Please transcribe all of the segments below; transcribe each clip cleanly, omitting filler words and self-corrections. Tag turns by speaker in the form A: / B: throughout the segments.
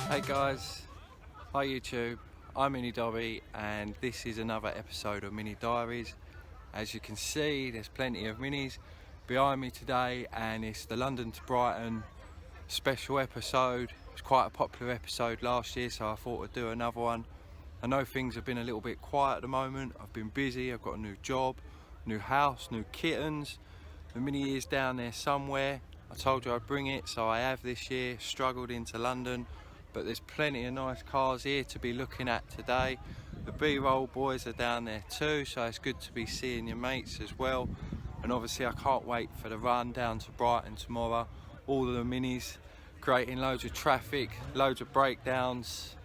A: Hey guys, hi YouTube, I'm Mini Dobby and this is another episode of Mini Diaries. As you can see, there's plenty of minis behind me today and it's the London to Brighton special episode. It was quite a popular episode last year, so I thought I'd do another one. I know things have been a little bit quiet at the moment. I've been busy, I've got a new job, new house, new kittens. The mini is down there somewhere. I told you I'd bring it, so I have this year. Struggled into London, but there's plenty of nice cars here to be looking at today. The B-roll boys are down there too, so it's good to be seeing your mates as well. And obviously I can't wait for the run down to Brighton tomorrow. All of the minis creating loads of traffic, loads of breakdowns,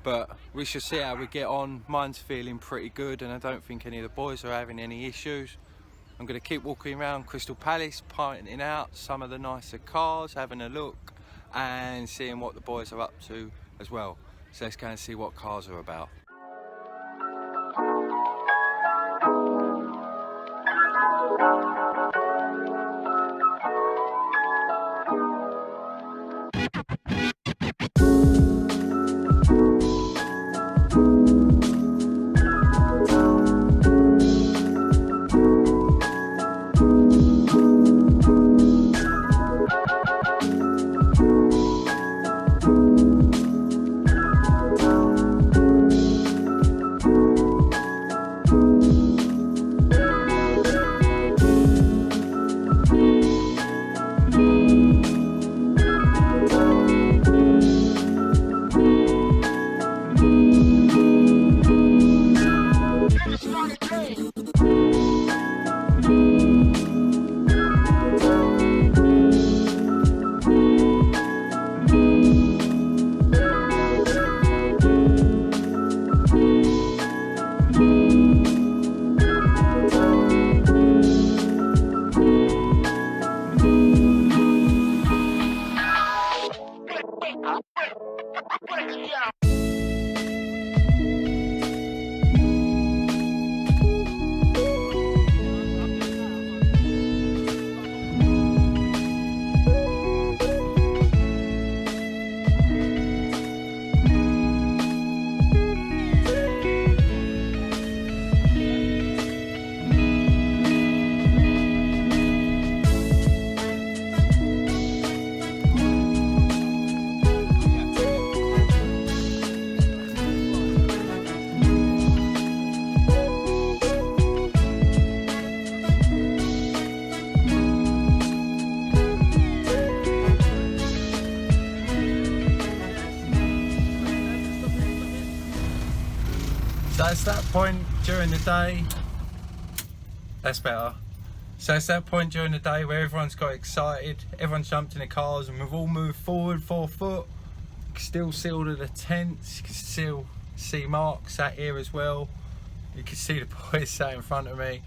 A: but we shall see how we get on. Mine's feeling pretty good and I don't think any of the boys are having any issues. I'm going to keep walking around Crystal Palace, pointing out some of the nicer cars, having a look and seeing what the boys are up to as well. So let's go and see what cars are about. So it's that point during the day, that's better. So it's that point during the day where everyone's got excited, everyone's jumped in the cars and we've all moved forward 4 foot. You can still see all of the tents, you can still see Mark sat here as well. You can see the boys sat in front of me.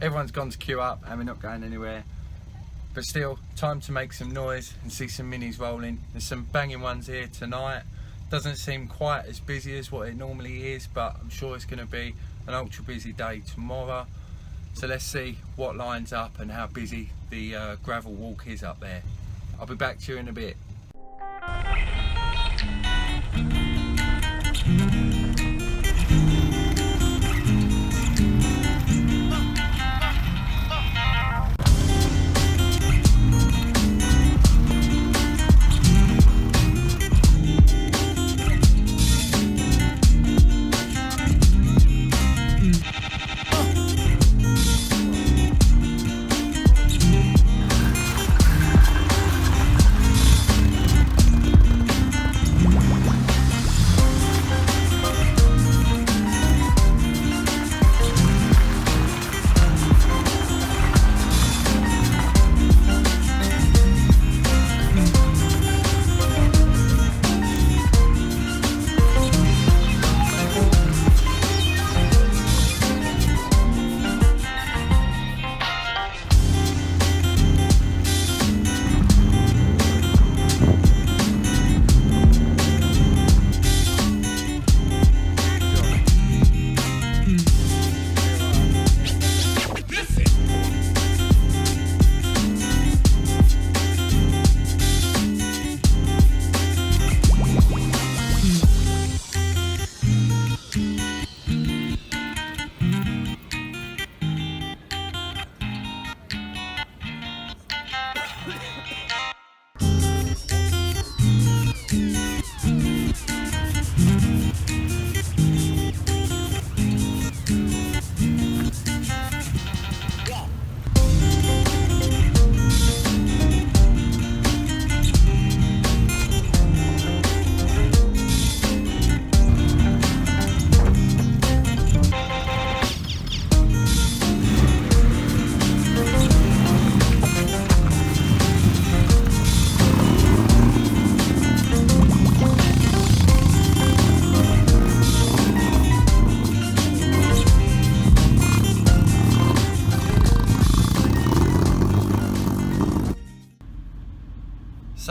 A: Everyone's gone to queue up and we're not going anywhere. But still, time to make some noise and see some minis rolling. There's some banging ones here tonight. Doesn't seem quite as busy as what it normally is, but I'm sure it's going to be an ultra busy day tomorrow. So let's see what lines up and how busy the gravel walk is up there. I'll be back to you in a bit.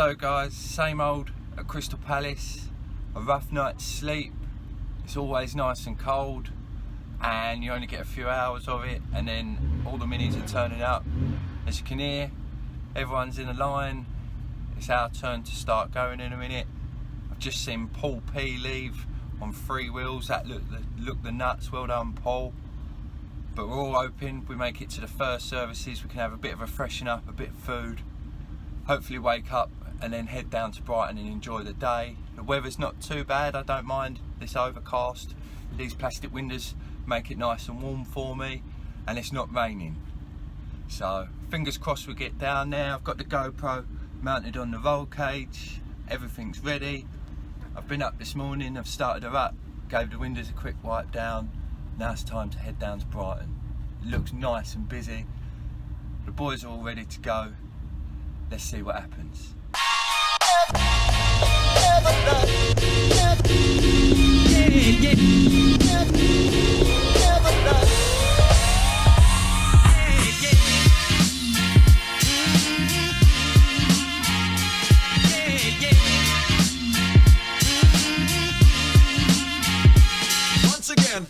A: So guys, same old at Crystal Palace, a rough night's sleep. It's always nice and cold and you only get a few hours of it, and then all the minis are turning up. As you can hear, everyone's in a line. It's our turn to start going in a minute. I've just seen Paul P leave on 3 wheels. That looked the nuts. Well done, Paul. But we're all hoping we make it to the first services. We can have a bit of a freshen up, a bit of food, hopefully wake up and then head down to Brighton and enjoy the day. The weather's not too bad, I don't mind this overcast. These plastic windows make it nice and warm for me, and it's not raining. So fingers crossed we get down there. I've got the GoPro mounted on the roll cage, everything's ready. I've been up this morning, I've started her up, gave the windows a quick wipe down. Now it's time to head down to Brighton. It looks nice and busy. The boys are all ready to go. Let's see what happens.
B: Once again.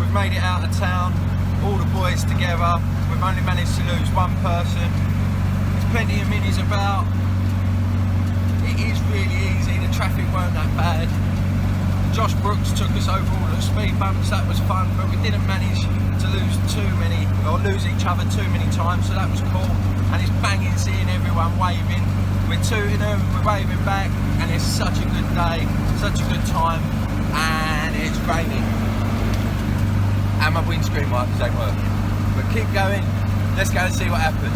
A: Made it out of town, all the boys together. We've only managed to lose one person. There's plenty of minis about. It is really easy, the traffic weren't that bad. Josh Brooks took us over all the speed bumps, that was fun, but we didn't manage to lose each other too many times, so that was cool. And it's banging seeing everyone waving. We're tooting them, we're waving back, and it's such a good day, such a good time, and it's raining. And my windscreen wipers ain't working. But keep going, let's go and see what happens.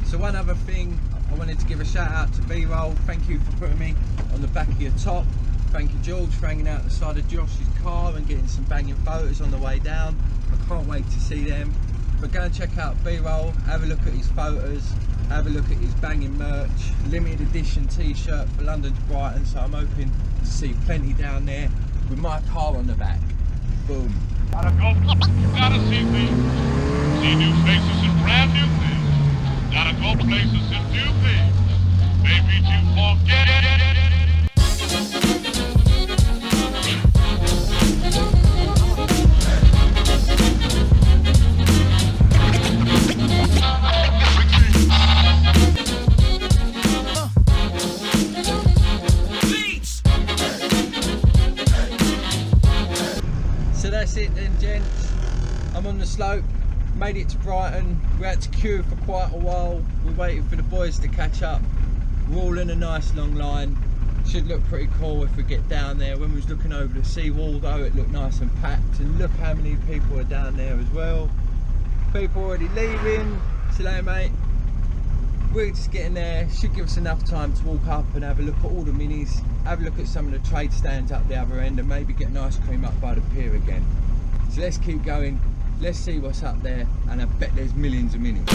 A: So one other thing, I wanted to give a shout out to B-Roll. Thank you for putting me on the back of your top. Thank you George for hanging out the side of Josh's car and getting some banging photos on the way down. I can't wait to see them. But go and check out B-Roll, have a look at his photos, have a look at his banging merch, limited edition t-shirt for London to Brighton, so I'm hoping to see plenty down there with my car on the back. Boom.
C: Gotta see things, see new faces and brand new things. Gotta go places and do things, maybe to forget it.
A: So that's it then, gents. I'm on the slope, made it to Brighton. We had to queue for quite a while. We're waiting for the boys to catch up. We're all in a nice long line. Should look pretty cool if we get down there. When we was looking over the seawall though, it looked nice and packed, and look how many people are down there as well. People already leaving. See you later, mate. We're just getting there. Should give us enough time to walk up and have a look at all the minis, have a look at some of the trade stands up the other end, and maybe get an ice cream up by the pier again. So let's keep going, let's see what's up there, and I bet there's millions of minis.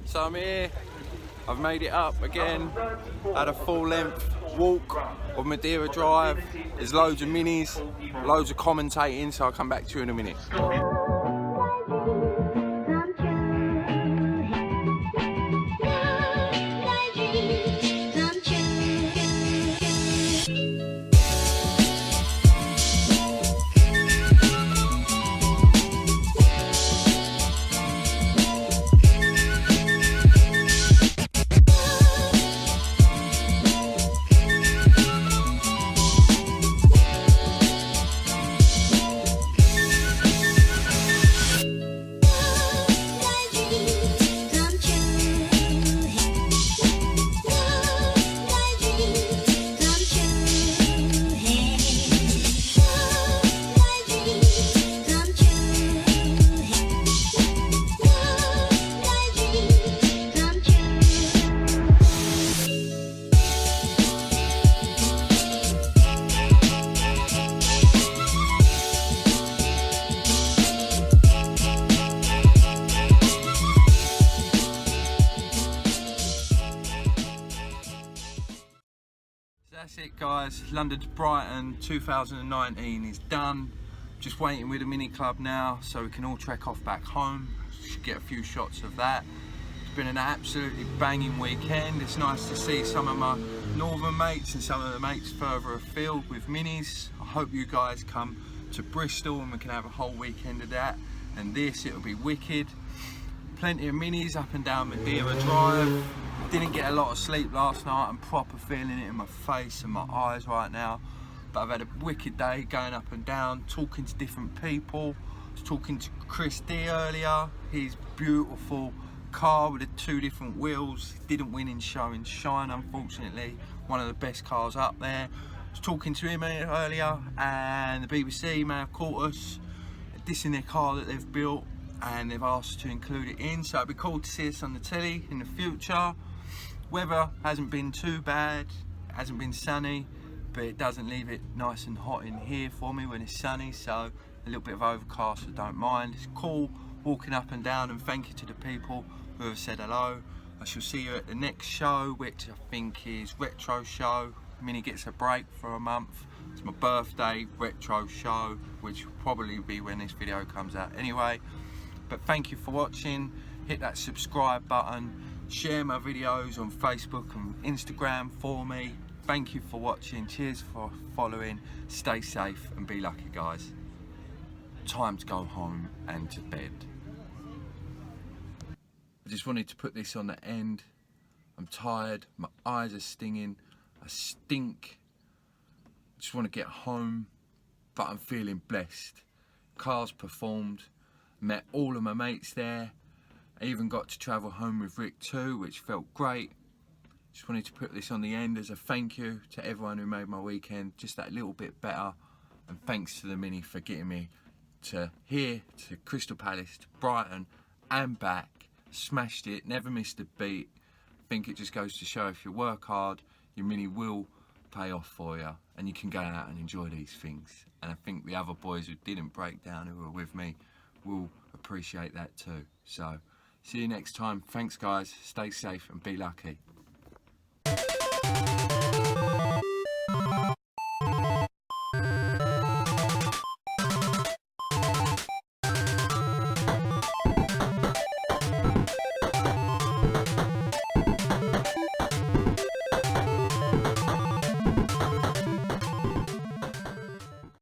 A: So I'm here, I've made it up again, had a full length walk of Maderia Drive. There's loads of minis, loads of commentating, so I'll come back to you in a minute. That's it guys, London to Brighton 2019 is done. Just waiting with the mini club now so we can all trek off back home. Should get a few shots of that. It's been an absolutely banging weekend. It's nice to see some of my northern mates and some of the mates further afield with minis. I hope you guys come to Bristol and we can have a whole weekend of that. And this, it'll be wicked. Plenty of minis up and down Madeira Drive. Didn't get a lot of sleep last night. I'm proper feeling it in my face and my eyes right now. But I've had a wicked day going up and down, talking to different people. I was talking to Chris D earlier. His beautiful car with the 2 different wheels. Didn't win in show and shine, unfortunately. One of the best cars up there. I was talking to him earlier, and the BBC may have caught us dissing their car that they've built, and they've asked to include it in, so it'd be cool to see us on the telly in the future. Weather hasn't been too bad, hasn't been sunny, but it doesn't leave it nice and hot in here for me when it's sunny, so a little bit of overcast, I don't mind. It's cool walking up and down, and thank you to the people who have said hello. I shall see you at the next show, which I think is Retro Show. Minnie gets a break for a month. It's my birthday retro show, which will probably be when this video comes out anyway. But thank you for watching. hit that subscribe button, share my videos on Facebook and Instagram for me. Thank you for watching, cheers for following, stay safe and be lucky guys. Time to go home and to bed. I just wanted to put this on the end. I'm tired, my eyes are stinging, I stink. I just want to get home, but I'm feeling blessed. Cars performed, met all of my mates there. I even got to travel home with Rick too, which felt great. Just wanted to put this on the end as a thank you to everyone who made my weekend just that little bit better. And thanks to the Mini for getting me to here, to Crystal Palace, to Brighton and back. Smashed it, never missed a beat. I think it just goes to show if you work hard, your Mini will pay off for you and you can go out and enjoy these things. And I think the other boys who didn't break down, who were with me, will appreciate that too. So, see you next time. Thanks guys, stay safe and be lucky.